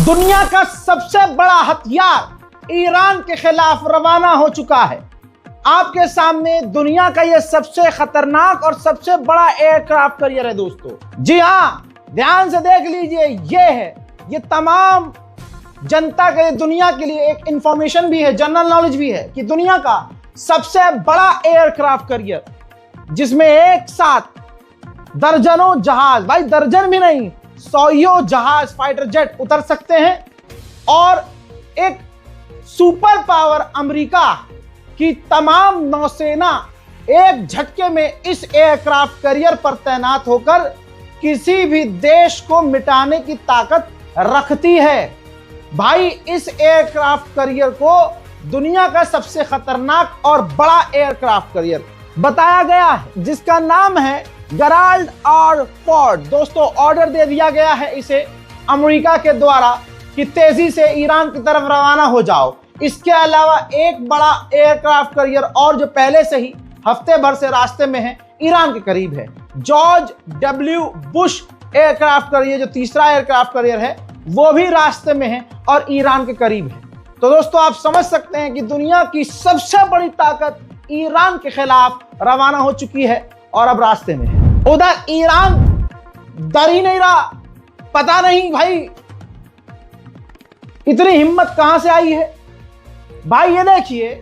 दुनिया का सबसे बड़ा हथियार ईरान के खिलाफ रवाना हो चुका है। आपके सामने दुनिया का यह सबसे खतरनाक और सबसे बड़ा एयरक्राफ्ट कैरियर है दोस्तों। जी हाँ, ध्यान से देख लीजिए, ये तमाम जनता के, दुनिया के लिए एक इंफॉर्मेशन भी है, जनरल नॉलेज भी है कि दुनिया का सबसे बड़ा एयरक्राफ्ट कैरियर, जिसमें एक साथ दर्जनों जहाज, भाई दर्जन भी नहीं, सौयों जहाज, फाइटर जेट उतर सकते हैं और एक सुपर पावर अमेरिका की तमाम नौसेना एक झटके में इस एयरक्राफ्ट कैरियर पर तैनात होकर किसी भी देश को मिटाने की ताकत रखती है। भाई इस एयरक्राफ्ट कैरियर को दुनिया का सबसे खतरनाक और बड़ा एयरक्राफ्ट कैरियर बताया गया है, जिसका नाम है गेराल्ड आर फोर्ड। दोस्तों, ऑर्डर दे दिया गया है इसे अमेरिका के द्वारा कि तेजी से ईरान की तरफ रवाना हो जाओ। इसके अलावा एक बड़ा एयरक्राफ्ट कैरियर और जो पहले से ही हफ्ते भर से रास्ते में है, ईरान के करीब है, George W Bush aircraft carrier, जो तीसरा एयरक्राफ्ट कैरियर है, वो भी रास्ते में है और ईरान के करीब है। तो दोस्तों, आप समझ सकते हैं कि दुनिया की सबसे बड़ी ताकत ईरान के खिलाफ रवाना हो चुकी है और अब रास्ते में है। उधर ईरान डर ही नहीं रहा। पता नहीं भाई इतनी हिम्मत कहां से आई है। भाई ये देखिए,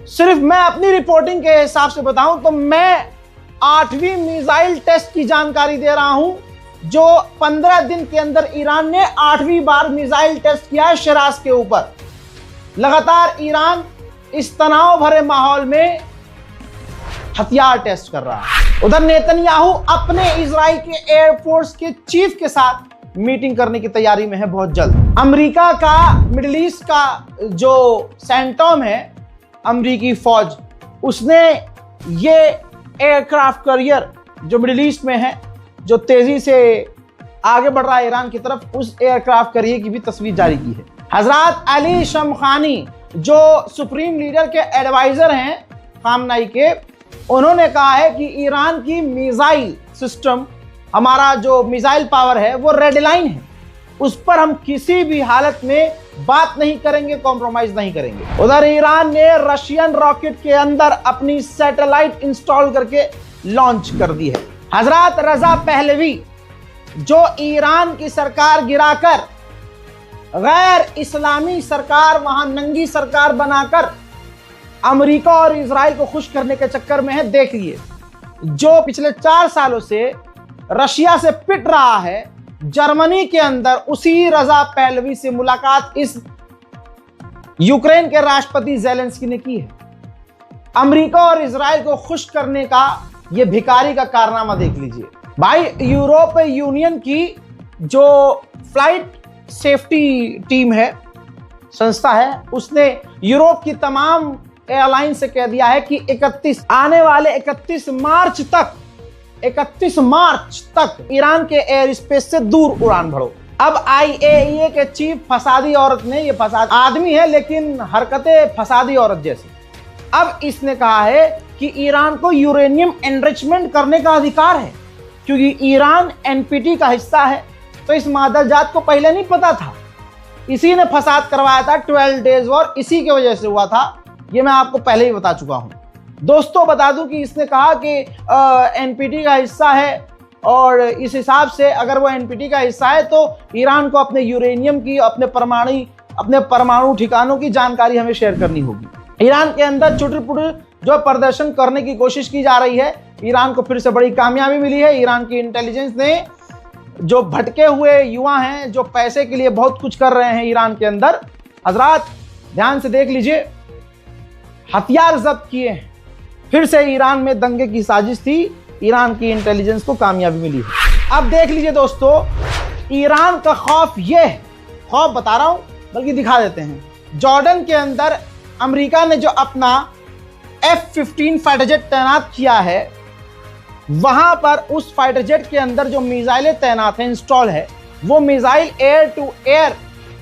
सिर्फ मैं अपनी रिपोर्टिंग के हिसाब से बताऊं तो मैं 8वीं मिसाइल टेस्ट की जानकारी दे रहा हूं, जो 15 दिन के अंदर ईरान ने 8वीं बार मिसाइल टेस्ट किया है शिराज के ऊपर। लगातार ईरान इस तनाव भरे माहौल में हथियार टेस्ट कर रहा है। उधर नेतन्याहू अपने इजराइल के एयरफोर्स के चीफ के साथ मीटिंग करने की तैयारी में है बहुत जल्द। अमेरिका का मिडिल ईस्ट का जो सेंटोम है, अमेरिकी फौज, उसने ये एयरक्राफ्ट कैरियर जो मिडिल ईस्ट में है, जो तेजी से आगे बढ़ रहा है ईरान की तरफ, उस एयरक्राफ्ट कैरियर की भी तस्वीर जारी की है। हजरत अली शमखानी, जो सुप्रीम लीडर के एडवाइजर हैं खामनाई के, उन्होंने कहा है कि ईरान की मिसाइल सिस्टम, हमारा जो मिसाइल पावर है, वो रेड लाइन है, उस पर हम किसी भी हालत में बात नहीं करेंगे, कॉम्प्रोमाइज नहीं करेंगे। उधर ईरान ने रशियन रॉकेट के अंदर अपनी सैटेलाइट इंस्टॉल करके लॉन्च कर दी है। हजरत रजा पहलवी, जो ईरान की सरकार गिराकर गैर इस्लामी सरकार, वहां नंगी सरकार बनाकर अमेरिका और इजराइल को खुश करने के चक्कर में है। देखिए, जो पिछले 4 सालों से रशिया से पिट रहा है, जर्मनी के अंदर उसी रजा पहलवी से मुलाकात इस यूक्रेन के राष्ट्रपति ज़ेलेंस्की ने की है। अमेरिका और इजराइल को खुश करने का यह भिखारी का कारनामा देख लीजिए। भाई यूरोपीय यूनियन की जो फ्लाइट सेफ्टी टीम है, संस्था है, उसने यूरोप की तमाम एयरलाइन से कह दिया है कि आने वाले 31 मार्च तक ईरान के एयर स्पेस से दूर उड़ान भरो। अब IAEA के चीफ फसादी औरत ने, ये फसाद आदमी है लेकिन हरकतें फसादी औरत जैसी, अब इसने कहा है कि ईरान को यूरेनियम एनरिचमेंट करने का अधिकार है, क्योंकि ईरान NPT का हिस्सा है। तो इस मादरजात को पहले नहीं पता था, इसी ने फसाद करवाया था। 12 डेज वॉर इसी की वजह से हुआ था, ये मैं आपको पहले ही बता चुका हूं। दोस्तों, बता दूं कि इसने कहा कि NPT का हिस्सा है और इस हिसाब से अगर वो NPT का हिस्सा है तो ईरान को अपने यूरेनियम की, अपने परमाणु ठिकानों की जानकारी हमें शेयर करनी होगी। ईरान के अंदर छुटपुट जो प्रदर्शन करने की कोशिश की जा रही है, ईरान को फिर से बड़ी कामयाबी मिली है। ईरान की इंटेलिजेंस ने, जो भटके हुए युवा हैं, जो पैसे के लिए बहुत कुछ कर रहे हैं ईरान के अंदर, हजरात ध्यान से देख लीजिए, हथियार जब्त किए हैं। फिर से ईरान में दंगे की साजिश थी, ईरान की इंटेलिजेंस को कामयाबी मिली है। अब देख लीजिए दोस्तों, ईरान का खौफ ये है, खौफ बता रहा हूं बल्कि दिखा देते हैं। जॉर्डन के अंदर अमेरिका ने जो अपना F-15 फाइटर जेट तैनात किया है, वहां पर उस फाइटर जेट के अंदर जो मिसाइलें तैनात हैं, इंस्टॉल है, वो missile air to air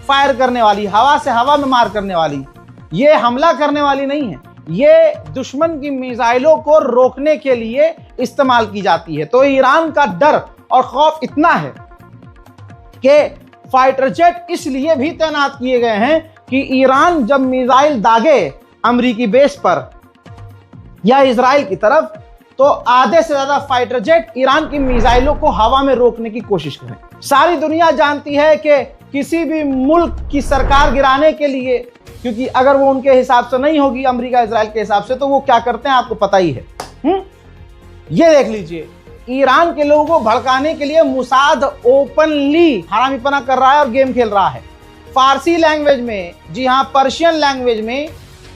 fire करने वाली, हवा से हवा में मार करने वाली, ये हमला करने वाली नहीं है, ये दुश्मन की मिसाइलों को रोकने के लिए इस्तेमाल की जाती है। तो ईरान का डर और खौफ इतना है कि फाइटर जेट इसलिए भी तैनात किए गए हैं कि ईरान जब मिसाइल दागे अमेरिकी बेस पर या इजराइल की तरफ, तो आधे से ज्यादा फाइटर जेट ईरान की मिसाइलों को हवा में रोकने की कोशिश करें। सारी दुनिया जानती है कि किसी भी मुल्क की सरकार गिराने के लिए, क्योंकि अगर वो उनके हिसाब से नहीं होगी, अमेरिका इजराइल के हिसाब से, तो वो क्या करते हैं आपको पता ही है। ये देख लीजिए, ईरान के लोगों को भड़काने के लिए मुसाद ओपनली हरामीपना कर रहा है और गेम खेल रहा है। फारसी लैंग्वेज में, जी हाँ पर्शियन लैंग्वेज में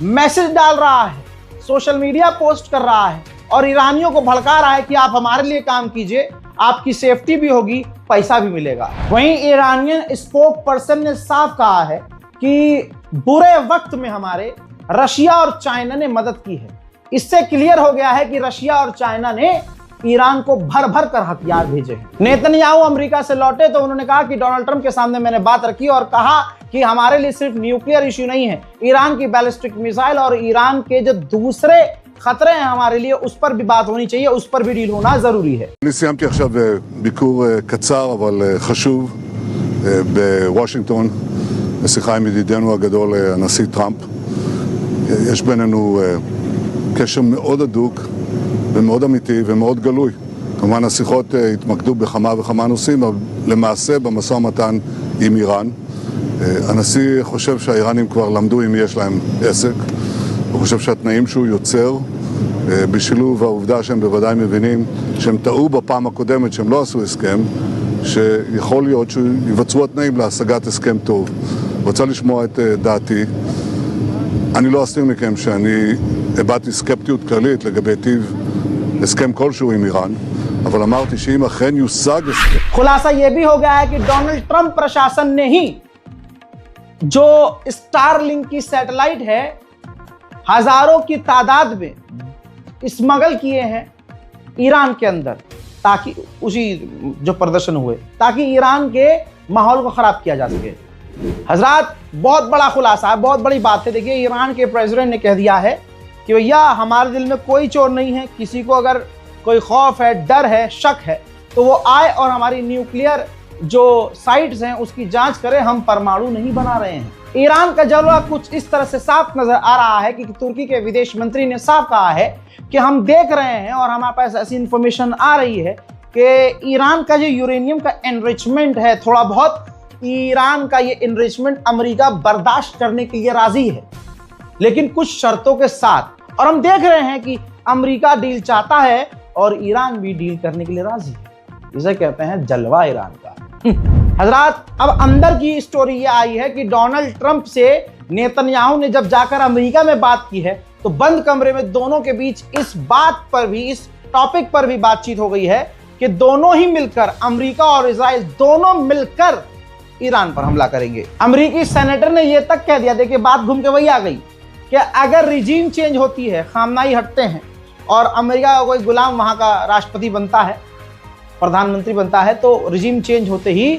मैसेज डाल रहा है, सोशल मीडिया पोस्ट कर रहा है और ईरानियों को भड़का रहा है कि आप हमारे लिए काम कीजिए, आपकी सेफ्टी भी होगी, पैसा भी मिलेगा। वहीं ईरानियन स्पोक पर्सन ने साफ कहा है कि बुरे वक्त में हमारे रशिया और चाइना ने मदद की है। इससे क्लियर हो गया है कि रशिया और चाइना ने ईरान को भर भर कर हथियार भेजे हैं। नेतन्याहू अमेरिका से लौटे तो उन्होंने कहा कि डोनाल्ड ट्रंप के सामने मैंने बात रखी और कहा कि हमारे लिए सिर्फ न्यूक्लियर इश्यू नहीं है, ईरान की बैलिस्टिक मिसाइल और ईरान के जो दूसरे खतरे हैं हमारे लिए, उस पर भी बात होनी चाहिए, उस पर भी डील होना जरूरी है। אני סיימתי עכשיו ביקור קצר אבל חשוב בוושינגטון, בשיחה עם ידידנו הגדול הנשיא טראמפ. יש בינינו קשר מאוד הדוק ומאוד אמיתי ומאוד גלוי. כמובן השיחות התמקדו בכמה וכמה נושאים, אבל למעשה במשא ומתן עם איראן. הנשיא חושב שהאיראנים כבר למדו אם יש להם עסק. הוא חושב שהתנאים שהוא יוצר, בשילוב העובדה שהם בוודאי מבינים שהם טעו בפעם הקודמת שהם לא עשו הסכם, שיכול להיות שיבצעו התנאים להשגת הסכם טוב. רוצה לשמוע את דעתי. אני לא אסתיר מכם שאני הבעתי סקפטיות כללית לגבי טיב הסכם כלשהו עם איראן, אבל אמרתי שאם אכן יושג הסכם... खुलासा यह भी हो गया है कि डोनाल्ड ट्रंप प्रशासन ने ही जो स्टारलिंक की सैटेलाइट है हजारों की तादाद में स्मगल किए हैं ईरान के अंदर, ताकि उसी जो प्रदर्शन हुए, ताकि ईरान के माहौल को खराब किया जा सके। हजरात, बहुत बड़ा खुलासा है, बहुत बड़ी बात है। देखिए, ईरान के प्रेसिडेंट ने कह दिया है कि भैया हमारे दिल में कोई चोर नहीं है, किसी को अगर कोई खौफ है, डर है, शक है, तो वो आए और हमारी न्यूक्लियर जो साइट्स हैं उसकी जांच करें, हम परमाणु नहीं बना रहे हैं। ईरान का जलवा कुछ इस तरह से साफ नजर आ रहा है कि तुर्की के विदेश मंत्री ने साफ कहा है कि हम देख रहे हैं और हमारे पास ऐसी इंफॉर्मेशन आ रही है कि ईरान का जो यूरेनियम का एनरिचमेंट है, थोड़ा बहुत ईरान का ये एनरिचमेंट अमेरिका बर्दाश्त करने के लिए राजी है, लेकिन कुछ शर्तों के साथ। और हम देख रहे हैं कि अमेरिका डील चाहता है और ईरान भी डील करने के लिए राजी है। इसे कहते हैं जलवा ईरान का। हजरात, अब अंदर की स्टोरी ये आई है कि डोनाल्ड ट्रंप से नेतन्याहू ने जब जाकर अमेरिका में बात की है, तो बंद कमरे में दोनों के बीच इस बात पर भी, इस टॉपिक पर भी बातचीत हो गई है कि दोनों ही मिलकर, अमेरिका और इजराइल दोनों मिलकर ईरान पर हमला करेंगे। अमेरिकी सेनेटर ने यह तक कह दिया, देखिए बात घूम के वही आ गई, कि अगर रिजीम चेंज होती है, खामनाई हटते हैं और अमेरिका का कोई गुलाम वहां का राष्ट्रपति बनता है, प्रधानमंत्री बनता है, तो रिजीम चेंज होते ही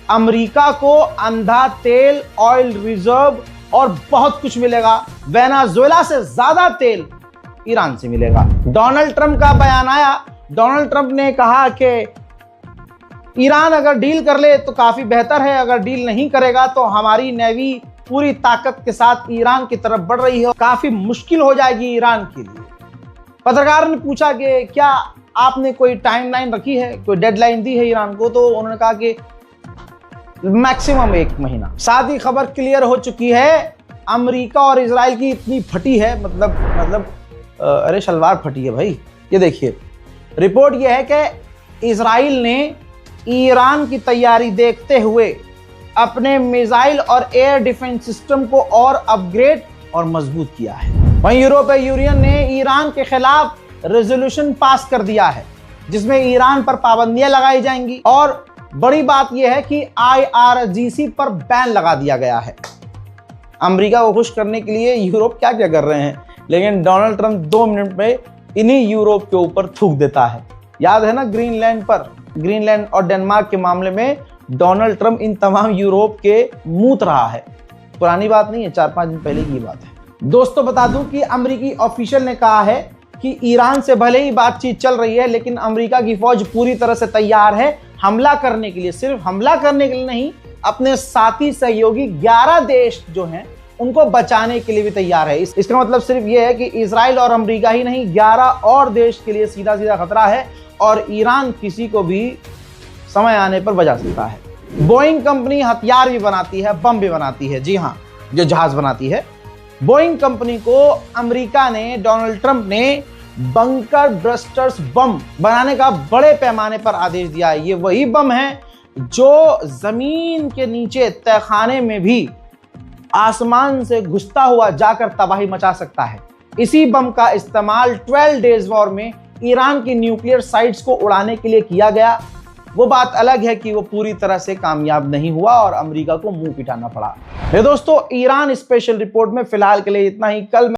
अमेरिका को अंधा तेल, ऑयल रिजर्व और बहुत कुछ मिलेगा। वेनेजुएला से ज्यादा तेल ईरान से मिलेगा। डोनाल्ड ट्रंप का बयान आया। डोनाल्ड ट्रंप ने कहा कि ईरान अगर डील कर ले तो काफी बेहतर है, अगर डील नहीं करेगा तो हमारी नेवी पूरी ताकत के साथ ईरान की तरफ बढ़ रही है, काफी मुश्किल हो जाएगी ईरान के लिए। पत्रकार ने पूछा कि क्या आपने कोई टाइमलाइन रखी है, कोई डेडलाइन दी है ईरान को, तो उन्होंने कहा कि मैक्सिमम 1 महीना। साथ ही खबर क्लियर हो चुकी है, अमेरिका और इजराइल की इतनी फटी है, मतलब अरे शलवार फटी है भाई। ये देखिए, रिपोर्ट ये है कि इजराइल ने ईरान की तैयारी देखते हुए अपने मिसाइल और एयर डिफेंस सिस्टम को और अपग्रेड और मजबूत किया है। वहीं यूरोपीय यूनियन ने ईरान के खिलाफ रेजोल्यूशन पास कर दिया है, जिसमें ईरान पर पाबंदियां लगाई जाएंगी और बड़ी बात यह है कि IRGC पर बैन लगा दिया गया है। अमेरिका को खुश करने के लिए यूरोप क्या क्या कर रहे हैं, लेकिन डोनाल्ड ट्रंप 2 मिनट में इन्हीं यूरोप के ऊपर थूक देता है। याद है ना ग्रीनलैंड और डेनमार्क के मामले में डोनाल्ड ट्रंप इन तमाम यूरोप के मूत रहा है। पुरानी बात नहीं है, 4-5 दिन पहले की बात है। दोस्तों, बता दूं कि अमेरिकी ऑफिशियल ने कहा है कि ईरान से भले ही बातचीत चल रही है, लेकिन अमेरिका की फौज पूरी तरह से तैयार है हमला करने के लिए। सिर्फ हमला करने के लिए नहीं, अपने साथी सहयोगी 11 देश जो हैं उनको बचाने के लिए भी तैयार है। इसका मतलब सिर्फ यह है कि इजराइल और अमेरिका ही नहीं, 11 और देश के लिए सीधा सीधा खतरा है और ईरान किसी को भी समय आने पर बचा सकता है। बोइंग कंपनी हथियार भी बनाती है, बम भी बनाती है। जी हाँ, जो जहाज बनाती है। बोइंग कंपनी को अमेरिका ने, डोनाल्ड ट्रंप ने बंकर ब्रस्टर्स बम बनाने का बड़े पैमाने पर आदेश दिया है। ये वही बम है जो जमीन के नीचे तहखाने में भी आसमान से घुसता हुआ जाकर तबाही मचा सकता है। इसी बम का इस्तेमाल 12 डेज वॉर में ईरान की न्यूक्लियर साइट्स को उड़ाने के लिए किया गया। वो बात अलग है कि वो पूरी तरह से कामयाब नहीं हुआ और अमेरिका को मुंह पिटाना पड़ा। दोस्तों, ईरान स्पेशल रिपोर्ट में फिलहाल के लिए इतना ही। कल